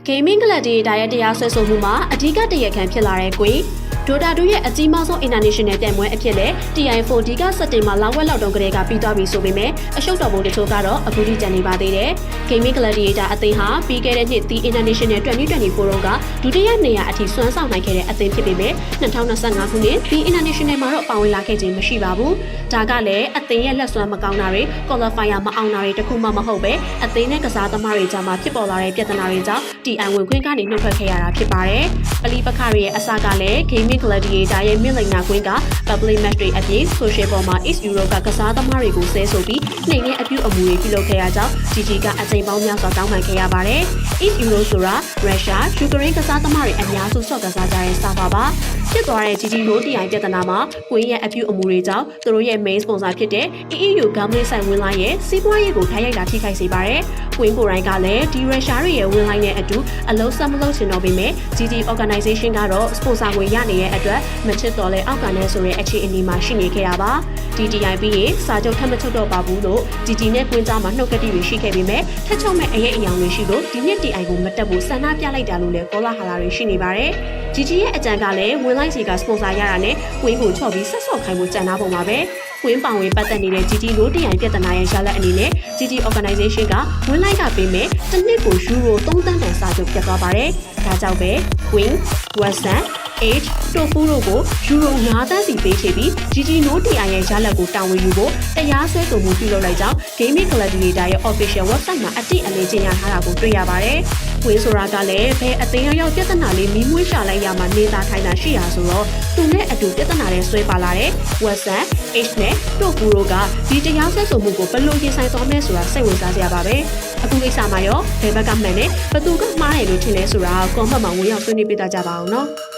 Gaming Gladiator ရဲ့တရားစွဲဆိုမှုမှာအဓိကတရားခံဖြစ်လာတဲ့ကွေ Dota 2ရဲ့အကြီးမားဆုံး International ပြိုင်ပွဲအဖြစ်နဲ့ TI4D ကစက်တင်ဘာလဝက်လောက်တုန်းကတည်းကပြီးသွားပြီဆိုပေမဲ့အရှုပ်တော်ပုံတချို့ကတော့အခုထိကျန်နေပါသေးတယ်။ Gaming Gladiator အသင်းဟာပြီးခဲ့တဲ့နှစ် The International 2024 တုန်းကဒုတိယနေရာအထိစွမ်းဆောင်နိုင်ခဲ့တဲ့အသင်းဖြစ်ပေမဲ့2025ခုနှစ် The International မှာတော့ပါဝင်လာခဲ့ခြင်းမရှိပါဘူး။ဒါကလည်းအသင်းရဲ့လက်စွမ်းမကောင်းတာတွေ qualifier မအောင်တာတွေတခုမှမဟုတ်ပဲအသင်းနဲ့ကစားသမားတွေကြားမှာဖြစ်ပေါ်လာတဲ့ပြဿနာတွေကြောင့် TI ဝင်ခွင့်ကနေနှုတ်ထွက်ခဲ့ရတာဖြစ်ပါတယ်။ပလီပခတွေရဲ့အစကလည်း Gaming Gladiator ရဲ့မြင့်လိန်နာကွင်းက public match တွေအပြင် social ပေါ်မှာ East Europe ကကစားသမားတွေကိုဆဲဆိုပြီးနှိမ်တဲ့အပြုအမူတွေပြုလုပ်ခဲ့ရကြောင်း GG ကအကြိမ်ပေါင်းများစွာတောင်းပန်ခဲ့ရပါတယ်။ East Europe ဆိုတာ Russia, Ukraine ကစားသမားတွေအများစုဆော့ကစားကြတဲ့စာပါပါ။ဖြစ်သွားတဲ့ GG လို့ TI ပြဿနာမှာကွင်းရဲ့အပြုအမူတွေကြောင့်သူတို့ရဲ့ main sponsor ဖြစ်တဲ့ EU Gambling Site Winline ရဲ့စီးပွားရေးကိုထိုက်ရိုက်တာထိခိုက်စေပါတယ်။ကွင်းကိုယ်တိုင်ကလည်းဒီ Russia တွေရဲ့ Winline နဲ့အတူအလုံးစမလုံးချင်တော့ပေမဲ့ GG organization ကတော့ sponsor ဝင်ရနေတဲ့အတွက်မချစ်တော်လဲအောက်ကနေဆိုတဲ့အခြေအနေမှာရှိနေခဲ့တာပါ။ DTIB ရဲ့စာချုပ်ထပ်မချုပ်တော့ပါဘူးလို့ GG နဲ့ကွင်းကြားမှာနှုတ်ကတိတွေရှိခဲ့ပေမဲ့ထက်ချုံမဲ့အရေးအယောင်တွေရှိလို့ဒီနှစ် TI ကိုမတက်ဘူးဆန္ဒပြလိုက်တာလို့လည်းကောလာဟာလာတွေရှိနေပါတယ်။ GG ရဲ့အကြံကလည်းဝင်လိုက်စီကစပွန်ဆာရတာနဲ့ကွင်းကိုချော့ပြီးဆက်ဆော့ခိုင်းဖို့ကြံထားပုံပါပဲ။ကွင်းပောင်ဝင်ပတ်သက်နေတဲ့ GG လို့ TI ပြဿနာရဲ့ရလဒ်အနေနဲ့ GG organization ကဝင်လိုက်ကပေးမဲ့တစ်နှစ်ကိုယူရို3သန်းတန်စာချုပ်ပြတ်သွားပါတယ်။ဒါကြောင့်ပဲ Queen, Western H တိုဖူးတို့ကိုယူရို9သန်းစီပေးချေပြီး GG No TI ရဲ့ရလဒ်ကိုတာဝန်ယူဖို့တရားစွဲဆိုမှုပြုလုပ်လိုက်ကြောင်း Gaming Gladiator ရဲ့ official website မှာအတိအလင်းကြေညာထားတာကိုတွေ့ရပါတယ်။ကွင်းဆိုတာကလည်းဘယ်အသိရောက်ပြဿနာလေးမီးမွေးရှာလိုက်ရမှနေသာထိုင်တာရှိရဆိုတော့သူနဲ့အတူပြဿနာတွေဆွဲပါလာတဲ့ Western H နဲ့တိုဖူးတို့ကဒီတရားစွဲဆိုမှုကိုဘယ်လိုရင်ဆိုင်သွားမလဲဆိုတာစိတ်ဝင်စားစရာပါပဲ။အခုကိစ္စမှာရောဘယ်ဘက်ကမှန်နဲ့ဘယ်သူကမှားတယ်လို့ထင်လဲဆိုတာ comment မှာဝင်ရောက်ဆွေးနွေးပြသကြပါအောင်နော်။